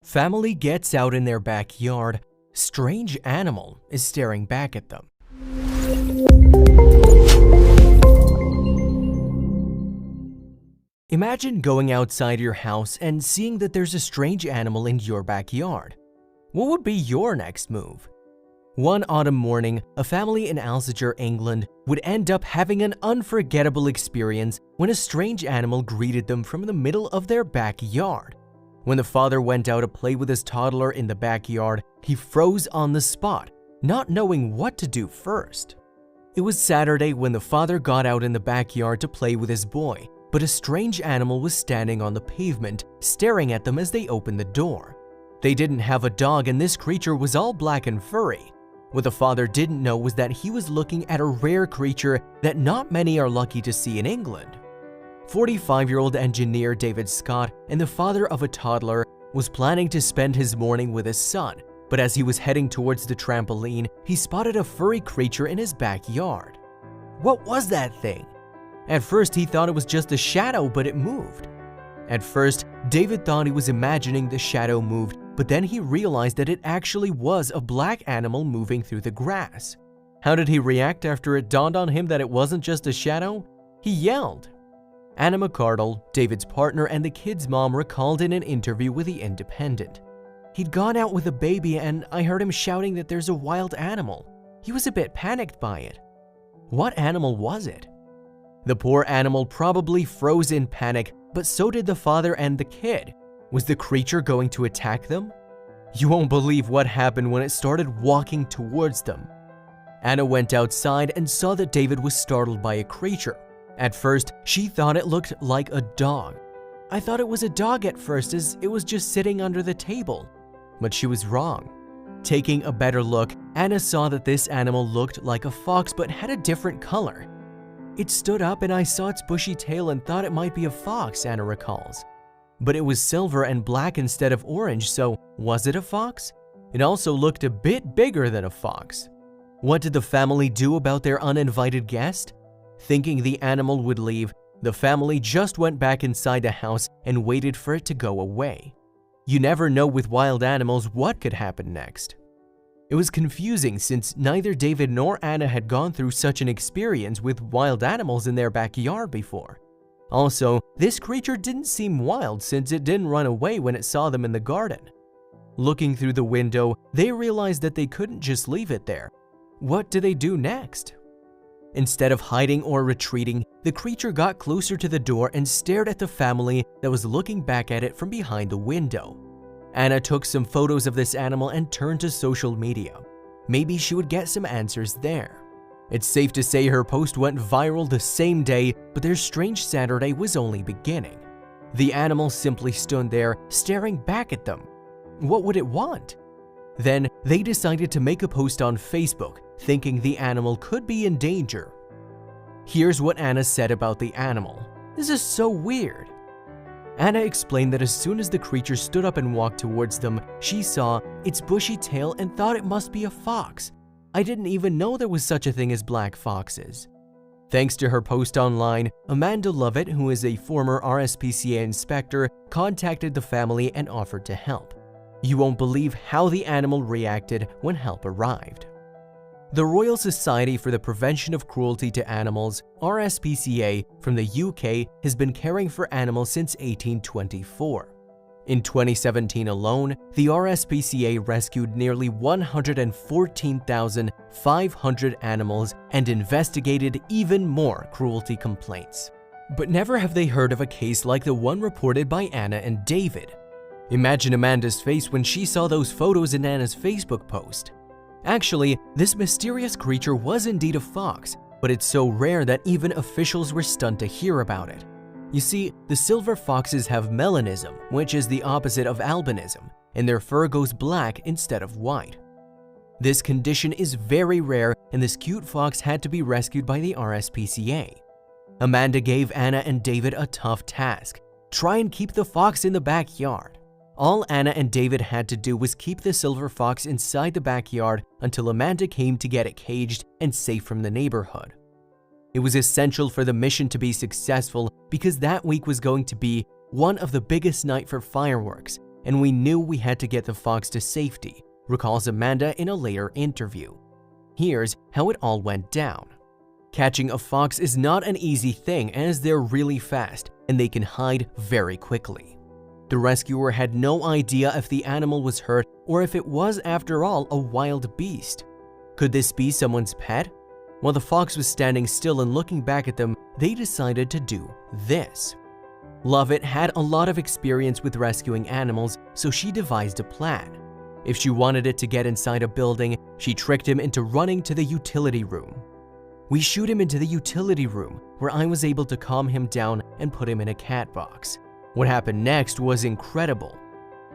Family gets out in their backyard. Strange animal is staring back at them. Imagine going outside your house and seeing that there's a strange animal in your backyard. What would be your next move? One autumn morning, a family in Alsager, England, would end up having an unforgettable experience when a strange animal greeted them from the middle of their backyard. When the father went out to play with his toddler in the backyard, he froze on the spot, not knowing what to do first. It was Saturday when the father got out in the backyard to play with his boy, but a strange animal was standing on the pavement, staring at them as they opened the door. They didn't have a dog, and this creature was all black and furry. What the father didn't know was that he was looking at a rare creature that not many are lucky to see in England. 45-year-old engineer David Scott, and the father of a toddler, was planning to spend his morning with his son, but as he was heading towards the trampoline, he spotted a furry creature in his backyard. What was that thing? At first, he thought it was just a shadow, but it moved. At first, David thought he was imagining the shadow moved, but then he realized that it actually was a black animal moving through the grass. How did he react after it dawned on him that it wasn't just a shadow? He yelled. Anna McCardle, David's partner and the kid's mom, recalled in an interview with The Independent. He'd gone out with a baby and I heard him shouting that there's a wild animal. He was a bit panicked by it. What animal was it? The poor animal probably froze in panic, but so did the father and the kid. Was the creature going to attack them? You won't believe what happened when it started walking towards them. Anna went outside and saw that David was startled by a creature. At first, she thought it looked like a dog. I thought it was a dog at first, as it was just sitting under the table. But she was wrong. Taking a better look, Anna saw that this animal looked like a fox but had a different color. It stood up and I saw its bushy tail and thought it might be a fox, Anna recalls. But it was silver and black instead of orange, so was it a fox? It also looked a bit bigger than a fox. What did the family do about their uninvited guest? Thinking the animal would leave, the family just went back inside the house and waited for it to go away. You never know with wild animals what could happen next. It was confusing since neither David nor Anna had gone through such an experience with wild animals in their backyard before. Also, this creature didn't seem wild since it didn't run away when it saw them in the garden. Looking through the window, they realized that they couldn't just leave it there. What do they do next? Instead of hiding or retreating, the creature got closer to the door and stared at the family that was looking back at it from behind the window. Anna took some photos of this animal and turned to social media. Maybe she would get some answers there. It's safe to say her post went viral the same day, but their strange Saturday was only beginning. The animal simply stood there, staring back at them. What would it want? Then they decided to make a post on Facebook, thinking the animal could be in danger. Here's what Anna said about the animal. This is so weird. Anna explained that as soon as the creature stood up and walked towards them, she saw its bushy tail and thought it must be a fox. I didn't even know there was such a thing as black foxes. Thanks to her post online, Amanda Lovett, who is a former RSPCA inspector, contacted the family and offered to help. You won't believe how the animal reacted when help arrived. The Royal Society for the Prevention of Cruelty to Animals, RSPCA, from the UK has been caring for animals since 1824. In 2017 alone, the RSPCA rescued nearly 114,500 animals and investigated even more cruelty complaints. But never have they heard of a case like the one reported by Anna and David. Imagine Amanda's face when she saw those photos in Anna's Facebook post. Actually, this mysterious creature was indeed a fox, but it's so rare that even officials were stunned to hear about it. You see, the silver foxes have melanism, which is the opposite of albinism, and their fur goes black instead of white. This condition is very rare, and this cute fox had to be rescued by the RSPCA. Amanda gave Anna and David a tough task: try and keep the fox in the backyard. All Anna and David had to do was keep the silver fox inside the backyard until Amanda came to get it caged and safe from the neighborhood. It was essential for the mission to be successful because that week was going to be one of the biggest night for fireworks, and we knew we had to get the fox to safety, recalls Amanda in a later interview. Here's how it all went down. Catching a fox is not an easy thing as they're really fast and they can hide very quickly. The rescuer had no idea if the animal was hurt or if it was, after all, a wild beast. Could this be someone's pet? While the fox was standing still and looking back at them, they decided to do this. Lovett had a lot of experience with rescuing animals, so she devised a plan. If she wanted it to get inside a building, she tricked him into running to the utility room. We shoot him into the utility room, where I was able to calm him down and put him in a cat box. What happened next was incredible.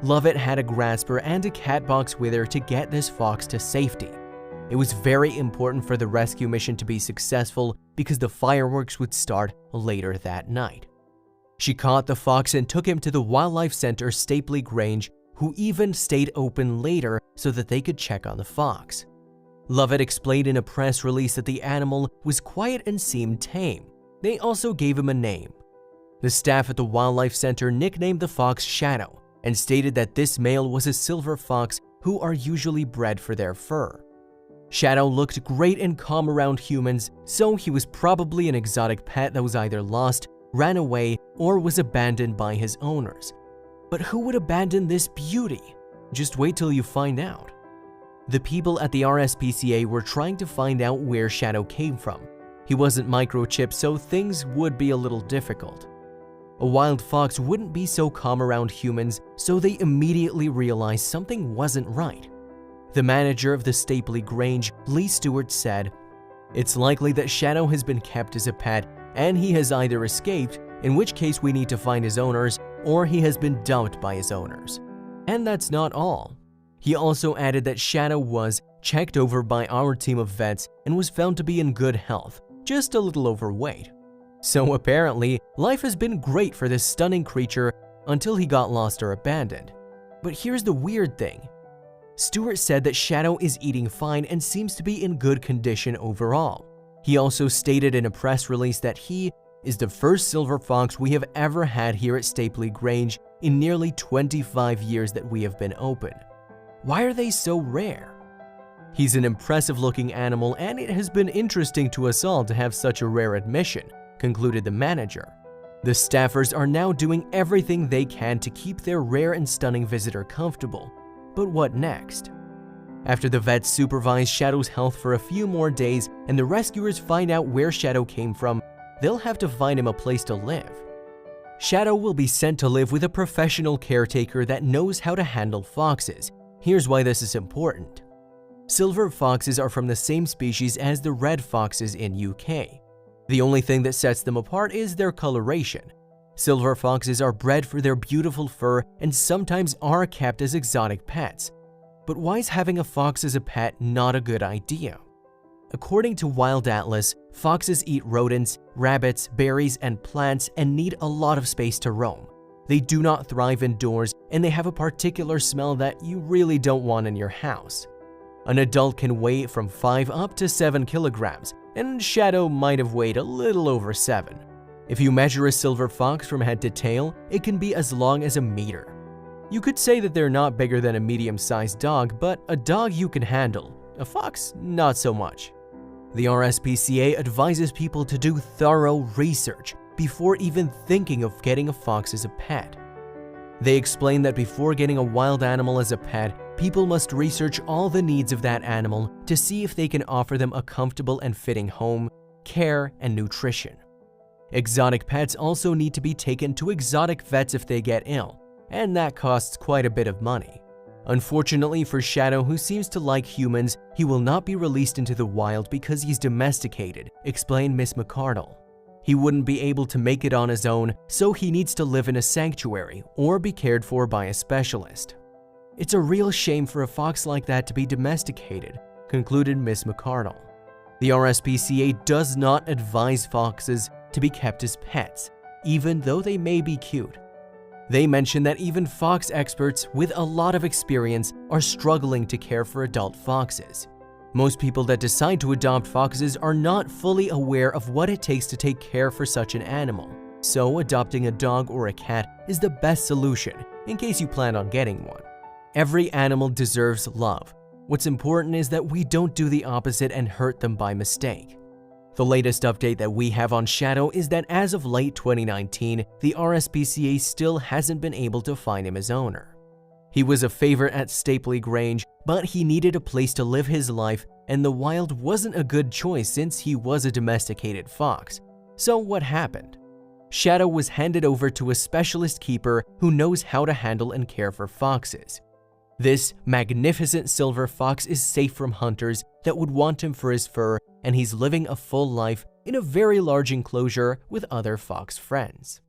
Lovett had a grasper and a cat box with her to get this fox to safety. It was very important for the rescue mission to be successful because the fireworks would start later that night. She caught the fox and took him to the Wildlife Center Stapley Grange, who even stayed open later so that they could check on the fox. Lovett explained in a press release that the animal was quiet and seemed tame. They also gave him a name. The staff at the Wildlife Center nicknamed the fox Shadow and stated that this male was a silver fox who are usually bred for their fur. Shadow looked great and calm around humans, so he was probably an exotic pet that was either lost, ran away, or was abandoned by his owners. But who would abandon this beauty? Just wait till you find out. The people at the RSPCA were trying to find out where Shadow came from. He wasn't microchipped, so things would be a little difficult. A wild fox wouldn't be so calm around humans, so they immediately realized something wasn't right. The manager of the Stapley Grange, Lee Stewart, said, "It's likely that Shadow has been kept as a pet and he has either escaped, in which case we need to find his owners, or he has been dumped by his owners." And that's not all. He also added that Shadow was checked over by our team of vets and was found to be in good health, just a little overweight. So apparently, life has been great for this stunning creature until he got lost or abandoned. But here's the weird thing. Stewart said that Shadow is eating fine and seems to be in good condition overall. He also stated in a press release that he is the first silver fox we have ever had here at Stapley Grange in nearly 25 years that we have been open. Why are they so rare? He's an impressive-looking animal, and it has been interesting to us all to have such a rare admission, concluded the manager. The staffers are now doing everything they can to keep their rare and stunning visitor comfortable. But what next? After the vets supervise Shadow's health for a few more days and the rescuers find out where Shadow came from, they'll have to find him a place to live. Shadow will be sent to live with a professional caretaker that knows how to handle foxes. Here's why this is important. Silver foxes are from the same species as the red foxes in UK. The only thing that sets them apart is their coloration. Silver foxes are bred for their beautiful fur and sometimes are kept as exotic pets. But why is having a fox as a pet not a good idea? According to Wild Atlas, foxes eat rodents, rabbits, berries, and plants and need a lot of space to roam. They do not thrive indoors, and they have a particular smell that you really don't want in your house. An adult can weigh from 5 up to 7 kilograms, and Shadow might have weighed a little over 7. If you measure a silver fox from head to tail, it can be as long as a meter. You could say that they're not bigger than a medium-sized dog, but a dog you can handle, a fox not so much. The RSPCA advises people to do thorough research before even thinking of getting a fox as a pet. They explain that before getting a wild animal as a pet, people must research all the needs of that animal to see if they can offer them a comfortable and fitting home, care, and nutrition. Exotic pets also need to be taken to exotic vets if they get ill, and that costs quite a bit of money. Unfortunately for Shadow, who seems to like humans, he will not be released into the wild because he's domesticated, explained Miss McCardle. He wouldn't be able to make it on his own, so he needs to live in a sanctuary or be cared for by a specialist. It's a real shame for a fox like that to be domesticated, concluded Miss McCardle. The RSPCA does not advise foxes to be kept as pets, even though they may be cute. They mention that even fox experts with a lot of experience are struggling to care for adult foxes. Most people that decide to adopt foxes are not fully aware of what it takes to take care for such an animal, so adopting a dog or a cat is the best solution, in case you plan on getting one. Every animal deserves love. What's important is that we don't do the opposite and hurt them by mistake. The latest update that we have on Shadow is that as of late 2019, the RSPCA still hasn't been able to find him his owner. He was a favorite at Stapley Grange, but he needed a place to live his life, and the wild wasn't a good choice since he was a domesticated fox. So what happened? Shadow was handed over to a specialist keeper who knows how to handle and care for foxes. This magnificent silver fox is safe from hunters that would want him for his fur, and he's living a full life in a very large enclosure with other fox friends.